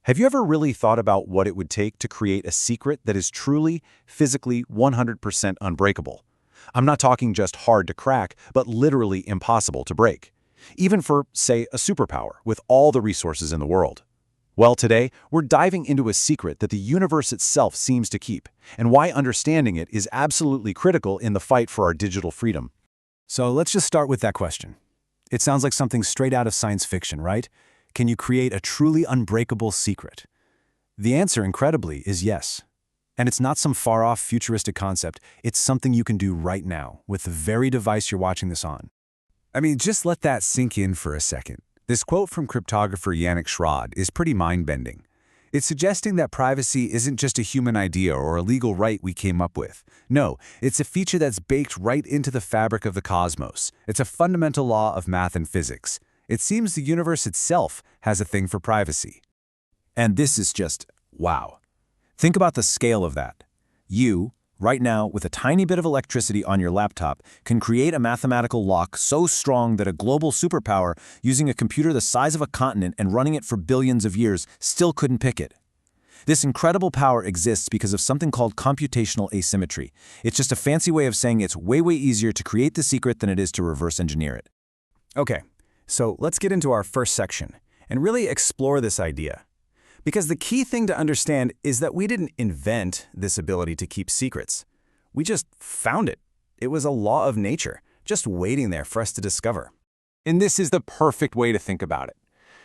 Have you ever really thought about what it would take to create a secret that is truly, physically 100% unbreakable? I'm not talking just hard to crack, but literally impossible to break. Even for, say, a superpower with all the resources in the world. Well, today, we're diving into a secret that the universe itself seems to keep, and why understanding it is absolutely critical in the fight for our digital freedom. So let's just start with that question. It sounds like something straight out of science fiction, right? Can you create a truly unbreakable secret? The answer, incredibly, is yes. And it's not some far-off futuristic concept. It's something you can do right now with the very device you're watching this on. I mean, just let that sink in for a second. This quote from cryptographer Yannick Schrade is pretty mind-bending. It's suggesting that privacy isn't just a human idea or a legal right we came up with. No, it's a feature that's baked right into the fabric of the cosmos. It's a fundamental law of math and physics. It seems the universe itself has a thing for privacy. And this is just, wow. Think about the scale of that. You, right now, with a tiny bit of electricity on your laptop, can create a mathematical lock so strong that a global superpower, using a computer the size of a continent and running it for billions of years, still couldn't pick it. This incredible power exists because of something called computational asymmetry. It's just a fancy way of saying it's way easier to create the secret than it is to reverse engineer it. Okay, so let's get into our first section and really explore this idea. Because the key thing to understand is that we didn't invent this ability to keep secrets. We just found it. It was a law of nature, just waiting there for us to discover. And this is the perfect way to think about it.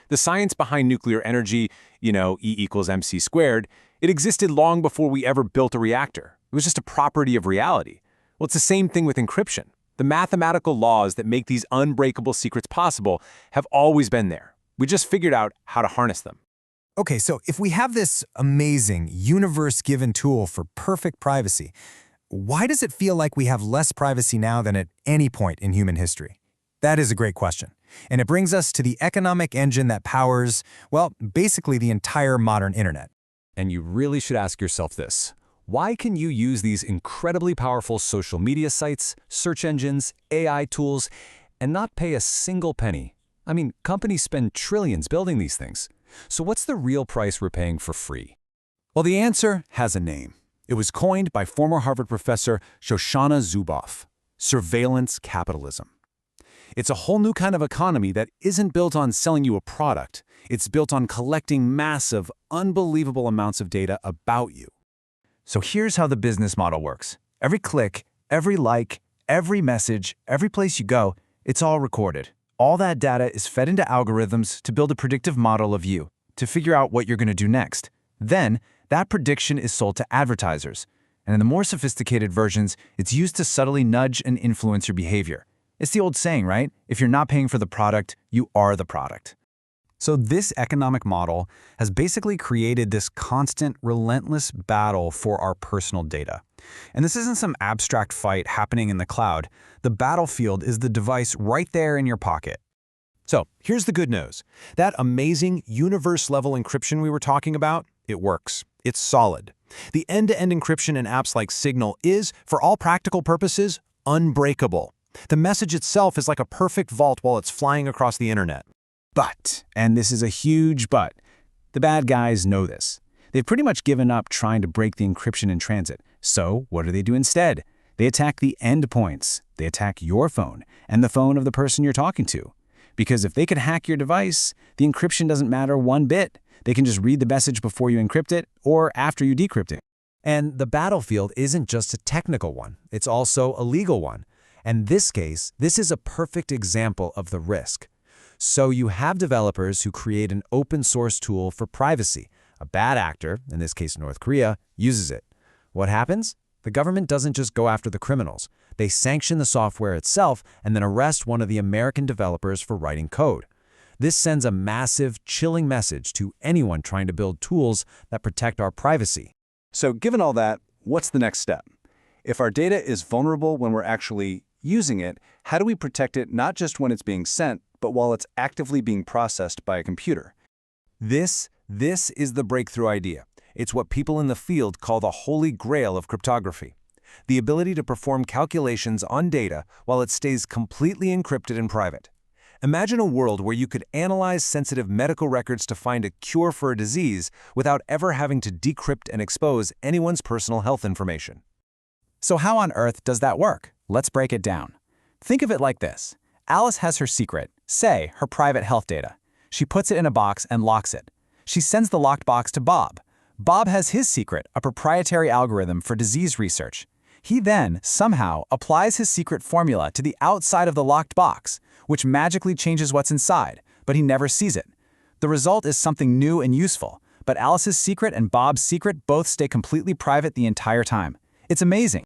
The science behind nuclear energy, E equals mc squared, it existed long before we ever built a reactor. It was just a property of reality. Well, it's the same thing with encryption. The mathematical laws that make these unbreakable secrets possible have always been there. We just figured out how to harness them. Okay, so if we have this amazing, universe-given tool for perfect privacy, why does it feel like we have less privacy now than at any point in human history? That is a great question. And it brings us to the economic engine that powers, well, basically the entire modern internet. And you really should ask yourself this. Why can you use these incredibly powerful social media sites, search engines, AI tools, and not pay a single penny? I mean, companies spend trillions building these things. So what's the real price we're paying for free? Well, the answer has a name. It was coined by former Harvard professor Shoshana Zuboff: surveillance capitalism. It's a whole new kind of economy that isn't built on selling you a product. It's built on collecting massive, unbelievable amounts of data about you. So here's how the business model works. Every click, every like, every message, every place you go, it's all recorded. All that data is fed into algorithms to build a predictive model of you, to figure out what you're going to do next. Then, that prediction is sold to advertisers. And in the more sophisticated versions, it's used to subtly nudge and influence your behavior. It's the old saying, right? If you're not paying for the product, you are the product. So this economic model has basically created this constant, relentless battle for our personal data. And this isn't some abstract fight happening in the cloud. The battlefield is the device right there in your pocket. So, here's the good news. That amazing universe-level encryption we were talking about, it works. It's solid. The end-to-end encryption in apps like Signal is, for all practical purposes, unbreakable. The message itself is like a perfect vault while it's flying across the internet. But, and this is a huge but, the bad guys know this. They've pretty much given up trying to break the encryption in transit. So what do instead? They attack the endpoints. They attack your phone and the phone of the person you're talking to. Because if they could hack your device, the encryption doesn't matter one bit. They can just read the message before you encrypt it or after you decrypt it. And the battlefield isn't just a technical one. It's also a legal one. And in this case, this is a perfect example of the risk. So you have developers who create an open source tool for privacy. A bad actor, in this case North Korea, uses it. What happens? The government doesn't just go after the criminals. They sanction the software itself and then arrest one of the American developers for writing code. This sends a massive, chilling message to anyone trying to build tools that protect our privacy. So given all that, what's the next step? If our data is vulnerable when we're actually using it, how do we protect it not just when it's being sent, but while it's actively being processed by a computer? This is the breakthrough idea. It's what people in the field call the holy grail of cryptography. The ability to perform calculations on data while it stays completely encrypted and private. Imagine a world where you could analyze sensitive medical records to find a cure for a disease without ever having to decrypt and expose anyone's personal health information. So how on earth does that work? Let's break it down. Think of it like this. Alice has her secret, say, her private health data. She puts it in a box and locks it. She sends the locked box to Bob. Bob has his secret, a proprietary algorithm for disease research. He then, somehow, applies his secret formula to the outside of the locked box, which magically changes what's inside, but he never sees it. The result is something new and useful, but Alice's secret and Bob's secret both stay completely private the entire time. It's amazing.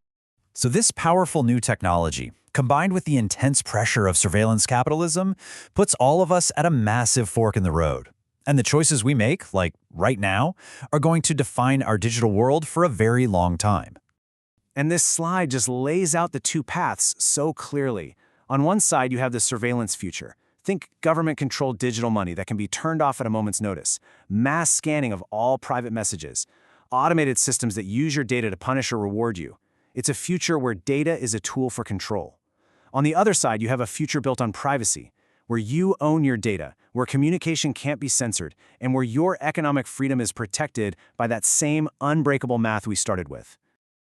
So this powerful new technology, combined with the intense pressure of surveillance capitalism, puts all of us at a massive fork in the road. And the choices we make, like right now, are going to define our digital world for a very long time. And this slide just lays out the two paths so clearly. On one side, you have the surveillance future. Think government-controlled digital money that can be turned off at a moment's notice, mass scanning of all private messages, automated systems that use your data to punish or reward you. It's a future where data is a tool for control. On the other side, you have a future built on privacy, where you own your data, where communication can't be censored, and where your economic freedom is protected by that same unbreakable math we started with.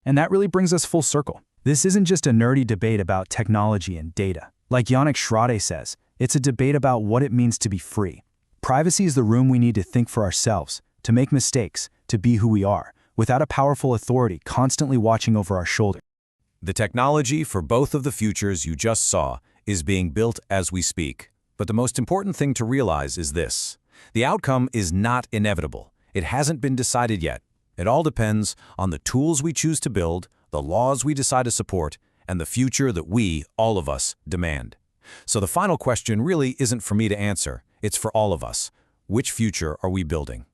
And that really brings us full circle. This isn't just a nerdy debate about technology and data. Like Yannick Schrade says, it's a debate about what it means to be free. Privacy is the room we need to think for ourselves, to make mistakes, to be who we are, without a powerful authority constantly watching over our shoulder. The technology for both of the futures you just saw is being built as we speak. But the most important thing to realize is this. The outcome is not inevitable. It hasn't been decided yet. It all depends on the tools we choose to build, the laws we decide to support, and the future that we, all of us, demand. So the final question really isn't for me to answer. It's for all of us. Which future are we building?